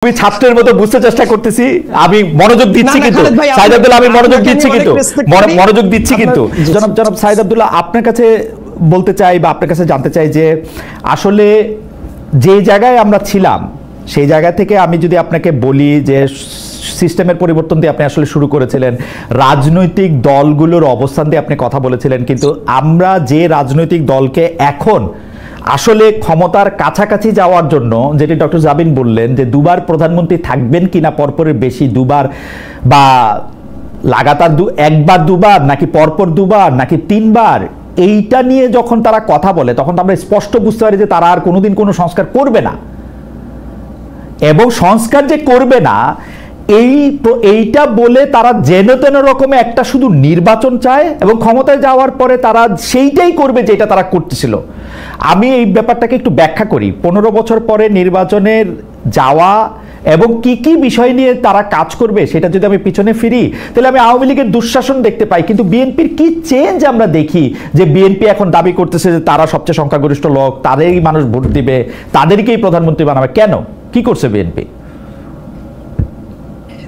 আমি ছাত্রের মতো বুঝতে চেষ্টা করতেছি, আমি মনোযোগ দিচ্ছি, কিন্তু সাইদ আব্দুল্লাহ আমি মনোযোগ দিচ্ছি, কিন্তু জনাব সাইদ আব্দুল্লাহ আপনার কাছে বলতে চাই বা আপনার কাছে জানতে চাই যে আসলে যে জায়গায় আমরা ছিলাম সেই জায়গা থেকে আমি যদি আপনাকে বলি যে সিস্টেমের পরিবর্তন দিয়ে আপনি আসলে শুরু করেছিলেন, রাজনৈতিক দলগুলোর অবস্থান দিয়ে আপনি কথা বলেছিলেন, কিন্তু আমরা যে রাজনৈতিক দলকে এখন আসলে ক্ষমতার কাছাকাছি যাওয়ার জন্য, যেটি ডক্টর জাবিন বললেন যে দুবার প্রধানমন্ত্রী থাকবেন কিনা পরপরের বেশি, দুবার বা লাগাতার একবার দুবার নাকি পরপর দুবার নাকি তিনবার, এইটা নিয়ে যখন তারা কথা বলে তখন আমরা স্পষ্ট বুঝতে পারি যে তারা আর কোনোদিন কোনো সংস্কার করবে না, এবং সংস্কার যে করবে না এইটা বলে তারা যেন তেন রকমে একটা শুধু নির্বাচন চায় এবং ক্ষমতায় যাওয়ার পরে তারা সেইটাই করবে যেটা তারা করতেছিল। আমি এই ব্যাপারটাকে একটু ব্যাখ্যা করি। 15 বছর পরে নির্বাচনের যাওয়া এবং কি কি বিষয় নিয়ে তারা কাজ করবে সেটা যদি আমি পিছনে ফিরি, তাহলে আমি আওয়ামী লীগের দুঃশাসন দেখতে পাই, কিন্তু বিএনপির কি চেঞ্জ আমরা দেখি যে বিএনপি এখন দাবি করতেছে যে তারা সবচেয়ে সংখ্যাগরিষ্ঠ লোক, তাদেরই মানুষ ভোট দিবে, তাদেরকেই প্রধানমন্ত্রী বানাবে। কেন, কি করছে বিএনপি?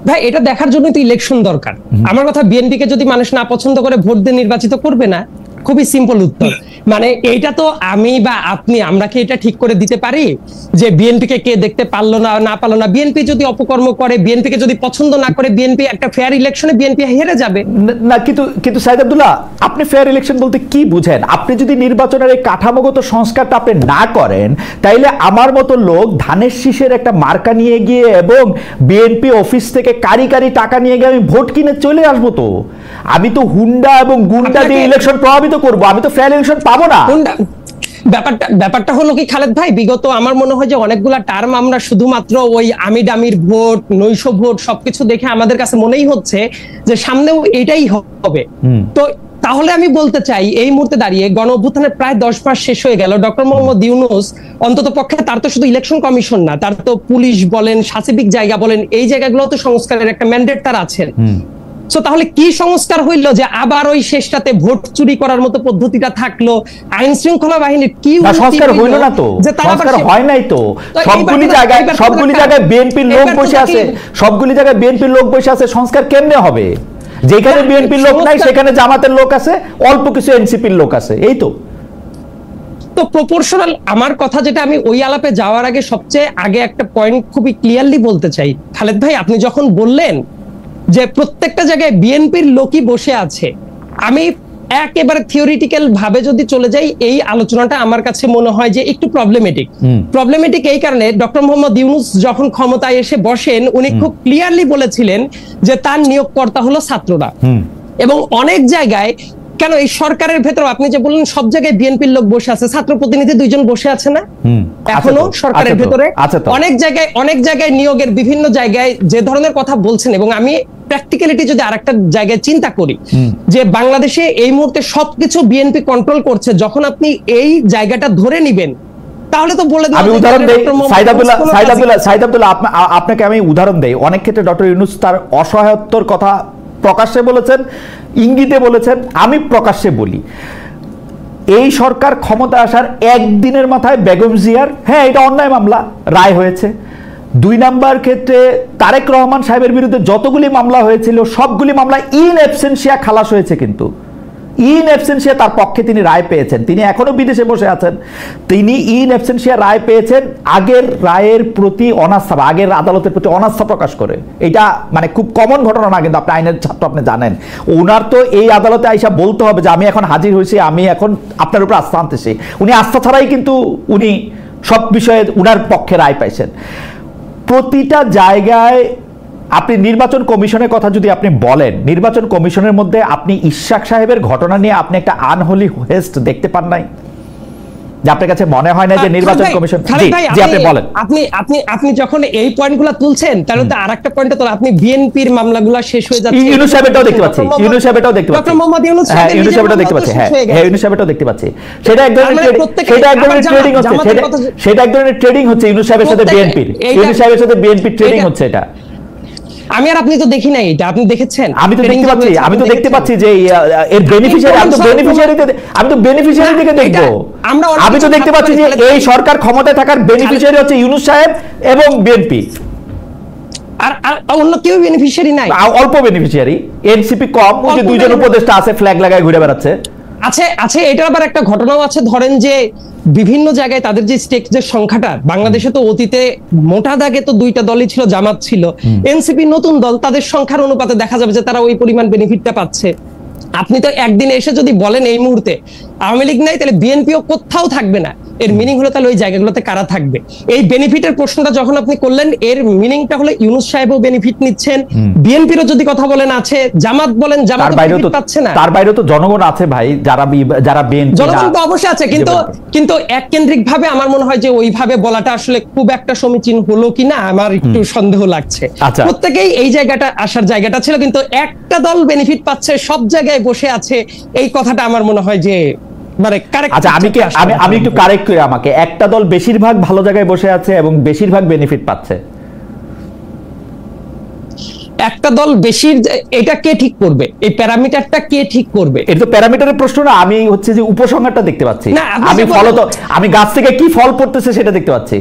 ভাই এটা দেখার জন্য তো ইলেকশন দরকার। আমার কথা, বিএনপি কে যদি মানুষ না পছন্দ করে ভোট দিয়ে নির্বাচিত করবে না? খুবই সিম্পল উত্তর। মানে এইটা তো আমি বা আপনি আমরা কি এটা ঠিক করে দিতে পারি যে বিএনপি কে কে দেখতে পারলো না পারলো না? বিএনপি যদি অপকর্ম করে, বিএনপি কে যদি পছন্দ না করে, বিএনপি একটা ফেয়ার ইলেকশনে বিএনপি হেরে যাবে না। কিন্তু সাইদ আব্দুল্লাহ আপনি ফেয়ার ইলেকশন বলতে কি বুঝেন? আপনি যদি নির্বাচনের এই কাঠামোগত সংস্কারটা আপনি না করেন, তাইলে আমার মতো লোক ধানের শীষের একটা মার্কা নিয়ে গিয়ে এবং বিএনপি অফিস থেকে কারি কারি টাকা নিয়ে গিয়ে আমি ভোট কিনে চলে আসবো। তো আমি তো হুন্ডা এবং গুন্ডা দিয়ে ইলেকশন প্রভাবিত করবো, আমি তো ফেয়ার ইলেকশন পাবো না। ব্যাপারটা হলো কি খালেদ ভাই, বিগত আমার মনে হয় যে অনেকগুলা টার্ম আমরা শুধুমাত্র ওই আমি ডামির ভোট, নৈশ ভোট সবকিছু দেখে আমাদের কাছে মনেই হচ্ছে যে সামনেও এটাই হবে। তো তাহলে আমি বলতে চাই এই মুহূর্তে দাঁড়িয়ে গণ অভ্যুত্থানের প্রায় 10 মাস শেষ হয়ে গেল। ডক্টর মোহাম্মদ ইউনূস অন্তত পক্ষে, তার তো শুধু ইলেকশন কমিশন না, তার তো পুলিশ বলেন, সাসিবিক জায়গা বলেন, এই জায়গাগুলো তো সংস্কারের একটা ম্যান্ডেট তার আছেন। তাহলে কি সংস্কার হইলো যে আবার ওই শেষটাতে ভোট চুরি করার মতো পদ্ধতিটা থাকলো? আইন শৃঙ্খলা বাহিনীর কি সংস্কার হইলো না? তো সংস্কার হয় নাই। তো সবগুলি জায়গায় বিএনপির লোক বসে আছে, সবগুলি জায়গায় বিএনপির লোক বসে আছে, সংস্কার কেমনে হবে? যেখানে বিএনপির লোক নাই সেখানে জামাতের লোক আছে, অল্প কিছু এনসিপির লোক আছে, এই তো। তো প্রপোর্শনাল, আমার কথা যেটা আমি ওই আলাপে যাওয়ার আগে সবচেয়ে আগে একটা পয়েন্ট খুবই ক্লিয়ারলি বলতে চাই। খালেদ ভাই আপনি যখন বললেন যে প্রত্যেকটা জায়গায় বিএনপির লোকই বসে আছে, আমি একেবারে থিওরিটিক্যাল ভাবে যদি চলে যাই, এই আলোচনাটা আমার কাছে মনে হয় যে একটু প্রবলেমেটিক এই কারণে, ডক্টর মোহাম্মদ ইউনূস যখন ক্ষমতায় এসে বসেন উনি খুব ক্লিয়ারলি বলেছিলেন যে তার নিয়োগকর্তা হলো ছাত্ররা, এবং অনেক জায়গায় কেন এই সরকারের ভেতর আপনি যে বললেন সব জায়গায় বিএনপির লোক বসে আছে, ছাত্র প্রতিনিধি 2 জন বসে আছে না এখনো সরকারের ভেতরে? অনেক জায়গায় নিয়োগের বিভিন্ন জায়গায় যে ধরনের কথা বলছেন, এবং আমি প্র্যাকটিক্যালিটি যদি আরেকটা জায়গায় চিন্তা করি যে বাংলাদেশে এই মুহূর্তে সবকিছু বিএনপি কন্ট্রোল করছে, যখন আপনি এই জায়গাটা ধরে নিবেন তাহলে তো বলে আমি উদাহরণ দেই সাইদ আব্দুল্লাহ, আপনাকে আমি উদাহরণ দেই। অনেক ক্ষেত্রে ডক্টর ইউনূস তার অসহায়ত্বর কথা প্রকাশ্যে বলেছেন, ইঙ্গিতে বলেছেন, আমি প্রকাশ্যে বলি। এই সরকার ক্ষমতা আসার একদিনের মাথায় বেগম জিয়ার, হ্যাঁ এটা অন্যায় মামলা, রায় হয়েছে। 2 নাম্বার ক্ষেত্রে তারেক রহমান সাহেবের বিরুদ্ধে যতগুলি মামলা হয়েছিল সবগুলি মামলা ইন অ্যাবসেন্সিয়া খালাস হয়েছে, কিন্তু ইন অ্যাবসেন্সিয়া তার পক্ষে তিনি রায় পেয়েছেন। তিনি এখনো বিদেশে বসে আছেন, তিনি ইন অ্যাবসেন্সিয়া রায় পেয়েছেন আগের রায়ের প্রতি অনাস্থা বা আগের আদালতের প্রতি অনাস্থা প্রকাশ করে। এটা মানে খুব কমন ঘটনা না, কিন্তু আপনি আইনের ছাত্র, আপনি জানেন। ওনার তো এই আদালতে আইসা বলতে হবে যে আমি এখন হাজির হয়েছি, আমি এখন আপনার উপর আস্থা আনতেছি। উনি আস্থা ছাড়াই কিন্তু উনি সব বিষয়ে উনার পক্ষে রায় পাইছেন। প্রতিটা জায়গায় আপনি নির্বাচন কমিশনের কথা যদি আপনি বলেন, নির্বাচন কমিশনের মধ্যে আপনি ইশাক সাহেবের ঘটনা নিয়ে আপনি একটা আনহোলি হেস্ট দেখতে পান নাই? যে আপনার কাছে মনে হয় না যে নির্বাচন কমিশন? জি আপনি বলেন। আপনি যখন এই পয়েন্টগুলো তুলছেন, তাহলে তো আরেকটা পয়েন্ট তো আপনি বিএনপির মামলাগুলো শেষ হয়ে যাচ্ছে। ইউনূস সাহেবটাও দেখতে পাচ্ছি, ইউনূস সাহেবটাও দেখতে পাচ্ছি, হ্যাঁ ইউনূস সাহেবটাও দেখতে পাচ্ছি, হ্যাঁ ইউনূস সাহেবটাও দেখতে পাচ্ছি। সেটা এক ধরনের ট্রেডিং হচ্ছে, সেটা এক ধরনের ট্রেডিং হচ্ছে ইউনূস সাহেবের সাথে বিএনপির, ইউনূস সাহেবের সাথে বিএনপির ট্রেডিং হচ্ছে এটা। আমি আর আপনি তো দেখি নাই এটা, আপনি দেখেছেন? আমি তো দেখতে পাচ্ছি যে এর বেনিফিশিয়ারি, আমি তো বেনিফিশিয়ারি থেকে দেখবো। আমি তো দেখতে পাচ্ছি যে এই সরকার ক্ষমতায় থাকার বেনিফিশিয়ারি হচ্ছে ইউনূস সাহেব এবং বিএনপি। আর অন্য কেউ বেনিফিশিয়ারি নাই, অল্প বেনিফিশিয়ারি, এনসিপি কম, ওই যে দুইজন উপদেষ্টা আছে ফ্ল্যাগ লাগায় ঘুরে বেড়াচ্ছে। আছে এটার আবার একটা ঘটনাও আছে, ধরেন যে বিভিন্ন জায়গায় তাদের যে স্টেকের সংখ্যাটা, বাংলাদেশে তো অতীতে মোটা দাগে তো দুইটা দলই ছিল, জামাত ছিল, এনসিপি নতুন দল, তাদের সংখ্যার অনুপাতে দেখা যাবে যে তারা ওই পরিমাণ বেনিফিটটা পাচ্ছে। আপনি তো একদিন এসে যদি বলেন এই মুহূর্তে আওয়ামী লীগ নাই, তাহলে বিএনপিও কোথাও থাকবে না, এর মিনিং হলো তাহলে ওই জায়গাগুলোতে কারা থাকবে? এই বেনিফিটের প্রশ্নটা যখন আপনি করলেন, এর মিনিংটা হলো ইউনূস সাহেবও বেনিফিট নিচ্ছেন, বিএনপিরও যদি কথা বলেন আছে, জামাত বলেন জামাত বেনিফিট পাচ্ছে না। তার বাইরেও তো জনগণ আছে ভাই, যারা বিএনপি, জনগণ তো অবশ্যই আছে, কিন্তু এককেন্দ্রিক ভাবে আমার মনে হয় যে ওইভাবে বলাটা আসলে খুব একটা সমীচীন হলো কিনা আমার একটু সন্দেহ লাগছে। প্রত্যেকেই এই জায়গাটা আসার জায়গাটা ছিল, কিন্তু একটা দল বেনিফিট পাচ্ছে, সব জায়গায় বসে আছে, এই কথাটা আমার মনে হয় যে আচ্ছা আমি একটু কারেক্ট করি, আমাকে একটা দল বেশিরভাগ ভালো জায়গায় বসে আছে এবং বেশিরভাগ বেনিফিট পাচ্ছে। একটা দল বেশি, এটা কে ঠিক করবে? এই প্যারামিটারটা কে ঠিক করবে? এটা তো প্যারামিটারের প্রশ্ন না, আমি হচ্ছে যে উপসংহারটা দেখতে পাচ্ছি, আমি ফলত আমি গাছ থেকে কি ফল পড়তেছে সেটা দেখতে পাচ্ছি,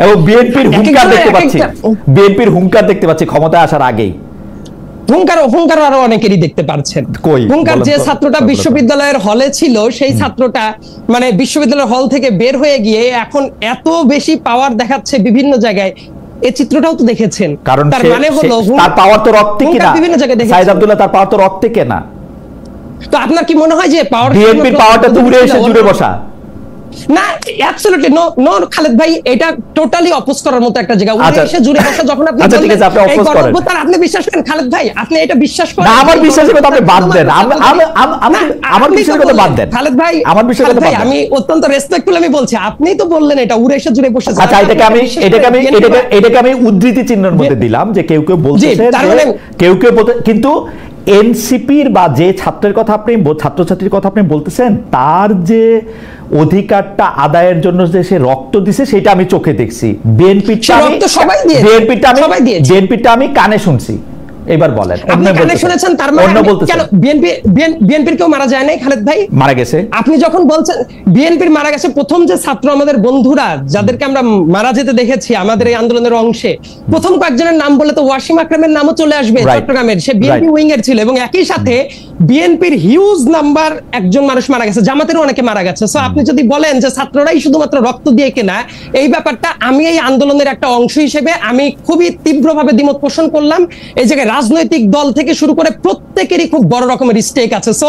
এবং বিএনপির হুঙ্কার দেখতে পাচ্ছি, বিএনপির হুঙ্কার দেখতে পাচ্ছি ক্ষমতায় আসার আগেই। হুঙ্কার আরো অনেকেরই দেখতে পাচ্ছেন। হুঙ্কার যে ছাত্রটা বিশ্ববিদ্যালয়ের হলে ছিল, সেই ছাত্রটা মানে বিশ্ববিদ্যালয়ের হল থেকে বের হয়ে গিয়ে এখন এত বেশি পাওয়ার দেখাচ্ছে বিভিন্ন জায়গায়, এই চিত্রটাও তো দেখেছেন। কারণ তার মানে হলো তার পাওয়ার তো রক্তে কিনা, বিভিন্ন জায়গায় দেখেন সাইদ আব্দুল্লাহ তার পাওয়ার তো রক্তে কেনা। তো আপনার কি মনে হয় যে পাওয়ার, বিএনপির পাওয়ারটা তো উড়ে এসে জুড়ে বসা? না, অ্যাবসলিউটলি নো খালেদ ভাই, এটা টোটালি অপোজ করার মতো একটা জায়গা। উড়ে এসে জুড়ে বসা যখন আপনি আচ্ছা ঠিক আছে, আপনি অপোজ করেন, আপনি বিশ্বাস করেন খালেদ ভাই, আপনি এটা বিশ্বাস করেন? না, আমার বিশ্বাসের কথা আপনি বাদ দেন, আমার বিশ্বাসের কথা বাদ দেন খালেদ ভাই, আমার বিশ্বাসের কথা বাদ দেন। আমি অত্যন্ত রেসপেক্টফুল আমি বলছি, আপনিই তো বললেন এটা উড়ে এসে জুড়ে বসে। আচ্ছা এটাকে আমি উদ্ধৃতি চিহ্নের মধ্যে দিলাম যে কেউ কেউ বলতেছে, কেউ কেউ কিন্তু এনসিপির বা যে ছাত্রের কথা আপনি, ছাত্রছাত্রীর কথা আপনি বলতেছেন, তার যে অধিকারটা আদায়ের জন্য যে সে রক্ত দিছে সেটা আমি চোখে দেখছি। বিএনপিটা আমি কানে শুনছি। এবার বলেন, আপনি কানে শুনেছেন, তার মানে কেন বিএনপির কেউ মারা যায় নাই খালেদ ভাই? মারা গেছে। আপনি যখন বলছেন বিএনপির মারা গেছে, প্রথম যে ছাত্র আমাদের বন্ধুরা যাদেরকে আমরা মারা যেতে দেখেছি আমাদের এই আন্দোলনের অংশে, প্রথম কয়েকজনের নাম বলে তো ওয়াসিম আকরামের নামও চলে আসবে, চট্টগ্রামের, সে বিএনপি উইং এর ছিল, এবং একই সাথে বিএনপির হিউজ নাম্বার একজন মানুষ মারা গেছে, জামাতেরও অনেকে মারা গেছে। সো আপনি যদি বলেন যে ছাত্ররাই শুধুমাত্র রক্ত দিয়ে কেনা, এই ব্যাপারটা আমি এই আন্দোলনের একটা অংশ হিসেবে আমি খুবই তীব্রভাবে দ্বিমত পোষণ করলাম। এই জায়গায় রাজনৈতিক দল থেকে শুরু করে প্রত্যেকেরই খুব বড় রকমের স্টেক আছে। সো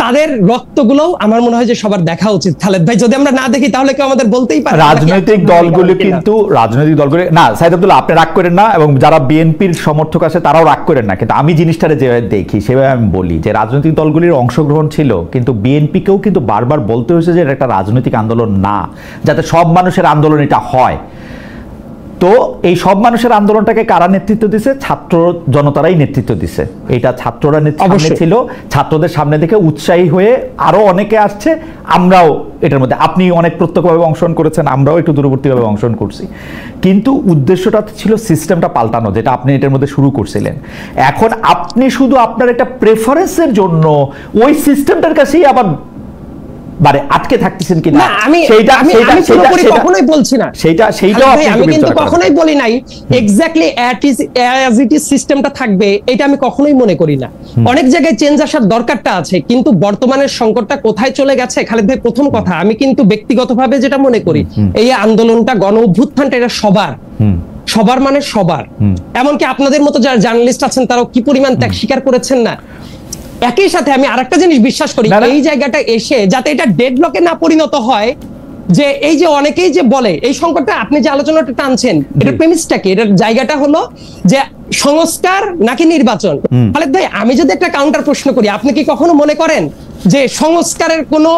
তাদের রক্তগুলো আমার মনে হয় যে সবার দেখা উচিত খালেদ ভাই। যদি আমরা না দেখি তাহলে কেউ আমাদের বলতেই পারে রাজনৈতিক দলগুলো, কিন্তু রাজনৈতিক দলগুলো না, সাইদ আব্দুল্লাহ আপনি রাগ করেন না, এবং যারা বিএনপির সমর্থক আছে তারাও রাগ করেন না, কিন্তু আমি জিনিসটারে যেভাবে দেখি সেভাবে আমি বলি যে রাজনৈতিক দলগুলির অংশগ্রহণ ছিল, কিন্তু বিএনপিকেও কিন্তু বারবার বলতে হয়েছে যে এটা একটা রাজনৈতিক আন্দোলন না, যাতে সব মানুষের আন্দোলন এটা হয়। তো এই সব মানুষের আন্দোলনটাকে কারা নেতৃত্ব দিছে? ছাত্র জনতারাই নেতৃত্ব দিছে। এটা ছাত্ররা সামনে ছিল, ছাত্রদের সামনে থেকে উৎসাহী হয়ে আরো অনেকে আসছে, আমরাও এটার মধ্যে, আপনি অনেক প্রত্যক্ষভাবে অংশগ্রহণ করেছেন, আমরাও একটু দূরবর্তীভাবে অংশগ্রহণ করছি, কিন্তু উদ্দেশ্যটা ছিল সিস্টেমটা পাল্টানো, যেটা আপনি এটার মধ্যে শুরু করছিলেন। এখন আপনি শুধু আপনার একটা প্রেফারেন্সের জন্য ওই সিস্টেমটার কাছেই আবার আটকে থাকতেছেন কিনা, কখনোই বলছি না, আমি কিন্তু কখনোই বলি নাই এক্স্যাক্টলি অ্যাজ ইট ইজ সিস্টেমটা থাকবে, এটা আমি কখনোই মনে করি না। অনেক জায়গায় চেঞ্জ আসার দরকারটা আছে, কিন্তু বর্তমানের সংকটটা কোথায় চলে গেছে খালেদ ভাই, প্রথম কথা আমি কিন্তু ব্যক্তিগতভাবে যেটা মনে করি, এই আন্দোলনটা, গণ অভ্যুত্থানটা, এটা সবার মানে সবার, এমনকি আপনাদের মতো যারা জার্নালিস্ট আছেন তারাও কি পরিমাণ ত্যাগ স্বীকার করেছেন না। একই সাথে আমি আরেকটা জিনিস বিশ্বাস করি, এই জায়গাটা এসে যাতে এটা ডেডলকে না পরিণত হয়, যে এই যে অনেকেই যে বলে এই সংকটটা, আপনি যে আলোচনাটা টানছেন, এটার প্রেমিসটা কি? এটার জায়গাটা হলো যে সংস্কার নাকি নির্বাচন? খালেদ ভাই, আমি যদি একটা কাউন্টার প্রশ্ন করি, আপনি কি কখনো মনে করেন যে সংস্কারের কোনো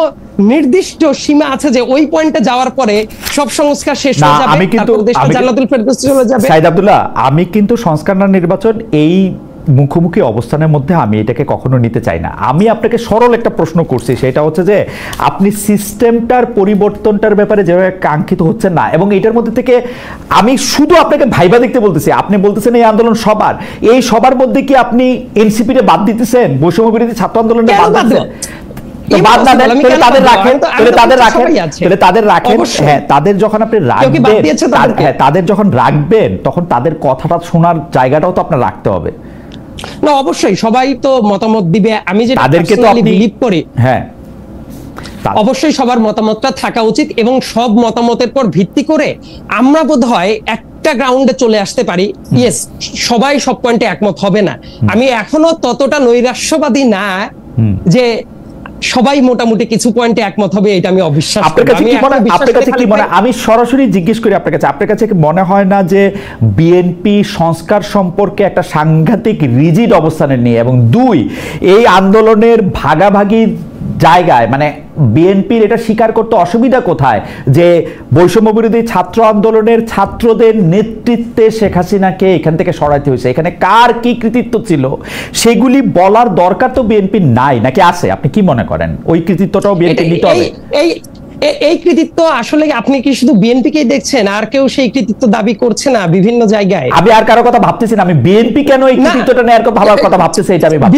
নির্দিষ্ট সীমা আছে যে ওই পয়েন্টে যাওয়ার পরে সব সংস্কার শেষ হয়ে যাবে, তারপর দেশটা জান্নাতুল ফেরদৌসে চলে যাবে? সাইদ আব্দুল্লাহ, আমি কিন্তু সংস্কার না নির্বাচন এই মুখোমুখি অবস্থানের মধ্যে আমি এটাকে কখনো নিতে চাই না। আমি আপনাকে সরল একটা প্রশ্ন করছি, সেটা হচ্ছে যে আপনি সিস্টেমটার পরিবর্তনটার ব্যাপারে যেভাবে কাঙ্ক্ষিত হচ্ছেন না, এবং এটার মধ্যে থেকে আমি শুধু আপনাকে ভাইবা দেখতে বলতেছি, আপনি বলতেছেন এই আন্দোলন সবার, এই সবার মধ্যে কি আপনি এনসিপিতে বাদ দিতেছেন, বৈষম্য বিরোধী ছাত্র আন্দোলনে বাদ দিতেছেন? তো বাদ না দেন, তাদের রাখেন, তাদের রাখেন। হ্যাঁ, তাদের যখন আপনি রাখবেন, হ্যাঁ তাদের যখন রাখবেন তখন তাদের কথাটা শোনার জায়গাটাও তো আপনার রাখতে হবে না। অবশ্যই সবাই তো মতামত দিবে, আমি যে তাদেরকে তো বিলিভ করি, হ্যাঁ অবশ্যই সবার মতামতটা থাকা উচিত এবং সব মতামতের পর ভিত্তি করে আমরা বোধহয় একটা গ্রাউন্ডে চলে আসতে পারি। ইয়েস, সবাই সব পয়েন্টে একমত হবে না, আমি এখনো ততটা নৈরাশ্যবাদী না যে সবাই মোটামুটি কিছু পয়েন্টে একমত হবে, এটা আমি অবিশ্বাস করি। আপনার কাছে কি মনে, আমি সরাসরি জিজ্ঞেস করি আপনার কাছে কি মনে হয় না যে বিএনপি সংস্কার সম্পর্কে একটা সাংঘাতিক রিজিড অবস্থানে নিয়ে, এবং দুই এই আন্দোলনের ভাগাভাগি জায়গায় মানে বিএনপির এটা স্বীকার করতে অসুবিধা কোথায় যে বৈষম্য বিরোধী ছাত্র আন্দোলনের ছাত্রদের নেতৃত্বে শেখ হাসিনাকে এখান থেকে সরাইতে হয়েছে, এখানে কার কি কৃতিত্ব ছিল সেগুলি বলার দরকার তো বিএনপির নাই, নাকি আছে? আপনি কি মনে করেন ওই কৃতিত্বটাও বিএনপি নিতে হবে? এই কৃতিত্ব আসলে আপনি কি শুধু বিএনপিকেই দেখছেন, আর কেউ সেই কৃতিত্ব দাবি করছে না বিভিন্ন জায়গায়? আমি আর কারো কথা ভাবতেছি না, আমি বিএনপি কেন এই কৃতিত্বটা নেয়ার ভাবার কথা ভাবতেছি এটা আমি ভাবছি।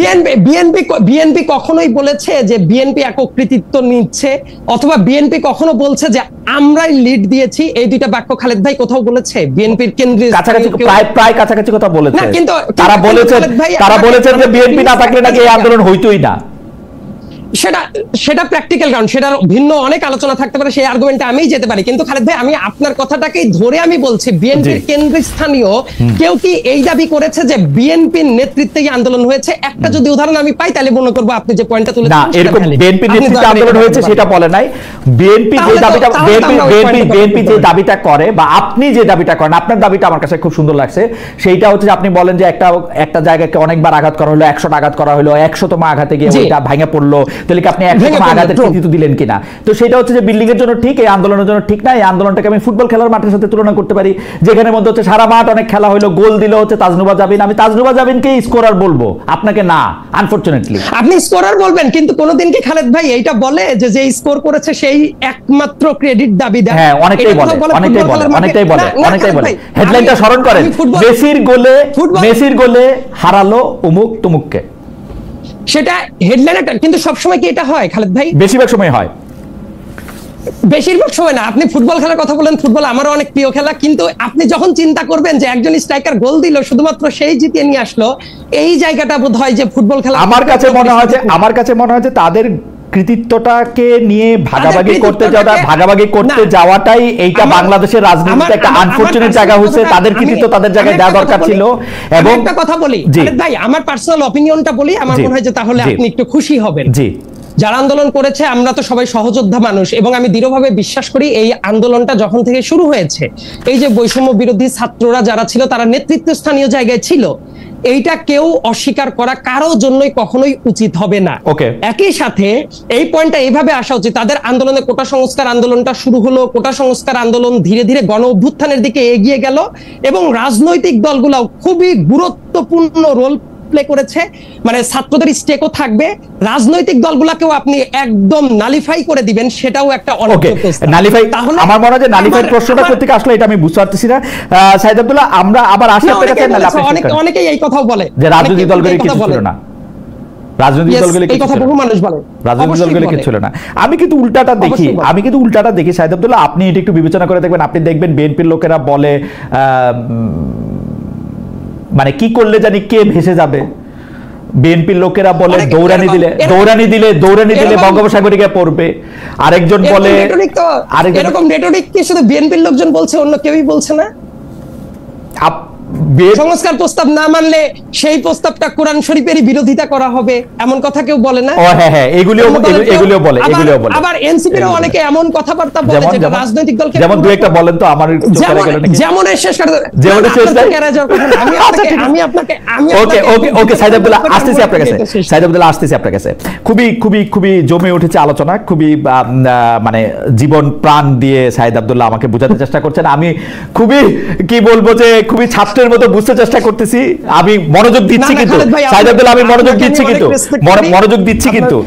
বিএনপি কখনোই বলেছে যে বিএনপি একক কৃতিত্ব নিচ্ছে, অথবা বিএনপি কখনো বলছে যে আমরাই লিড দিয়েছি? এই দুইটা বাক্য খালেদ ভাই কোথাও বলেছে? বিএনপির কেন্দ্রীয় কাছাকাছি প্রায় কাছাকাছি কথা বলেছে, কিন্তু তারা বলেছেন যে বিএনপি না থাকলে নাকি এই আন্দোলন হইতোই না। সেটা প্র্যাকটিক্যাল কারণ, সেটার ভিন্ন অনেক আলোচনা থাকতে পারে, সেই আর্গুমেন্টে আমি যেতে পারি। কিন্তু খালেদ ভাই, আমি আপনার কথাটাকেই ধরে আমি বলছি, বিএনপির কেন্দ্রস্থানীয় কেউ কি এই দাবি করেছে যে বিএনপির নেতৃত্বে আন্দোলন হয়েছে? একটা যদি উদাহরণ আমি পাই তাহলে মনে করবো আপনি যে পয়েন্টটা তুলেছেন। না, এরকম বিএনপির নেতৃত্বে আন্দোলন হয়েছে সেটা বলে নাই। বিএনপি যে দাবিটা করে বা আপনি যে দাবিটা করেন, আপনার দাবিটা আমার কাছে খুব সুন্দর লাগছে। সেইটা হচ্ছে যে আপনি বলেন যে একটা জায়গাকে অনেকবার আঘাত করা হলো, 100টা আঘাত করা হলো, 100তম আঘাতে গিয়ে ওইটা ভেঙে পড়লো, তাহলে কি আপনি 100তম আঘাতের কৃতিত্ব দিলেন কিনা? তো সেটা হচ্ছে যে বিল্ডিং এর জন্য ঠিক, এই আন্দোলনের জন্য ঠিক না। এই আন্দোলনটাকে আমি ফুটবল খেলার মাঠের সাথে তুলনা করতে পারি, যেখানে মধ্যে হচ্ছে সারা মাঠ অনেক খেলা হলো, গোল দিল হচ্ছে তাজনুবা জাবিন। আমি তাজনুবা জাবিনকে স্কোরার বলবো, আপনাকে না, আনফরচুনেটলি। আপনি স্কোরার বলবেন, কিন্তু কোনোদিন কি খালেদ ভাই এইটা বলে যে যে স্কোর করেছে সেই একমাত্র ক্রেডিট দাবি দেয়? হ্যাঁ, অনেকটাই বলে। হেডলাইনটা স্মরণ করেন, মেসির গোলে হারালো অমুক তমুককে। সেটা হেডলাইন, কিন্তু সবসময় কি এটা হয় খালেদ ভাই? বেশিরভাগ সময় হয়। বেশিরভাগ সময় না। আপনি ফুটবল খেলার কথা বলেন, ফুটবল আমারও অনেক প্রিয় খেলা, কিন্তু আপনি যখন চিন্তা করবেন যে একজন স্ট্রাইকার গোল দিল, শুধুমাত্র সেই জিতিয়ে নিয়ে আসলো, এই জায়গাটা বোধ হয় যে ফুটবল খেলা আমার কাছে মনে হয় যে তাদের কৃতিত্বটাকে নিয়ে ভাগাভাগি করতে যাওয়াটাই এইটা বাংলাদেশের রাজনীতিতে একটা আনফরচুনেট জায়গা হচ্ছে। তাদের কৃতিত্ব তাদের জায়গায় দেওয়া দরকার ছিল। এবং একটা কথা বলি খালেদ ভাই, আমার পার্সোনাল অপিনিয়নটা বলি, আমার মনে হয় যে তাহলে আপনি একটু খুশি হবেন। জি, যারা আন্দোলন করেছে আমরা তো সবাই সহযোদ্ধা মানুষ, এবং আমি দৃঢ়ভাবে বিশ্বাস করি এই আন্দোলনটা যখন থেকে শুরু হয়েছে, এই যে বৈষম্য বিরোধী ছাত্ররা যারা ছিল তারা নেতৃত্বস্থানীয় জায়গায় ছিল, এইটা কেউ অস্বীকার করা কারো জন্যই কখনোই উচিত হবে না। একই সাথে এই পয়েন্টটা এইভাবে আসা উচিত, তাদের আন্দোলনে কোটা সংস্কার আন্দোলনটা শুরু হলো, কোটা সংস্কার আন্দোলন ধীরে ধীরে গণ অভ্যুত্থানের দিকে এগিয়ে গেল, এবং রাজনৈতিক দলগুলো খুবই গুরুত্বপূর্ণ রোল প্লে করেছে। মানে ছাত্রদের স্টেকও থাকবে, রাজনৈতিক দলগুলোকেও আপনি একদম নালিফাই করে দিবেন, সেটাও একটা নালিফাই। আমার মনে হয় যে নালিফাই প্রশ্নটা কোথা থেকে আসলে এটা আমি বুঝতে পারতেছি না। সাইদ আব্দুল্লাহ, আমরা আবার আসি আপনার কাছে। অনেকেই এই কথাও বলে যে রাজনৈতিক দলগুলো কিছু ছিল না, রাজনৈতিক দলগুলো এই কথা বহু মানুষ বলে, রাজনৈতিক দলগুলো কিছু ছিল না। আমি কিন্তু উল্টাটা দেখি সাইদ আব্দুল্লাহ, আপনি এটা একটু বিবেচনা করে দেখবেন। আপনি দেখবেন বিএনপির লোকেরা বলে মানে কি করলে জানি কে ভেসে যাবে। বিএনপির লোকেরা বলে দৌড়ানি দিলে বঙ্গোপসাগরে গিয়ে পড়বে। আরেকজন বলে, এরকম রেটরিক কি শুধু বিএনপির লোকজন বলছে, অন্য কেউই বলছে না? সংস্কার প্রস্তাব না মানলে সেই প্রস্তাবটা কোরআন শরীফেরই বিরোধিতা করা হবে, এমন কথা কেউ বলে না? হ্যাঁ, এগুলিও বলে। আবার এনসিপিরও অনেকে এমন কথাবার্তা বলে যেটা রাজনৈতিক দলকে, যেমন দুই একটা বলেন তো, আমার যেমন শেষ করে ওকে সাইদ আব্দুল্লাহ, আসতেছি আপনার কাছে। খুবই জমে উঠেছে আলোচনা, খুবই মানে জীবন প্রাণ দিয়ে সাইদ আব্দুল্লাহ আমাকে বোঝাতে চেষ্টা করছেন। আমি খুবই কি বলবো যে খুবই ছাত্রের মতো বুঝতে চেষ্টা করতেছি। আমি মনোযোগ দিচ্ছি কিন্তু সাইদ আব্দুল্লাহ, আমি মনোযোগ দিচ্ছি কিন্তু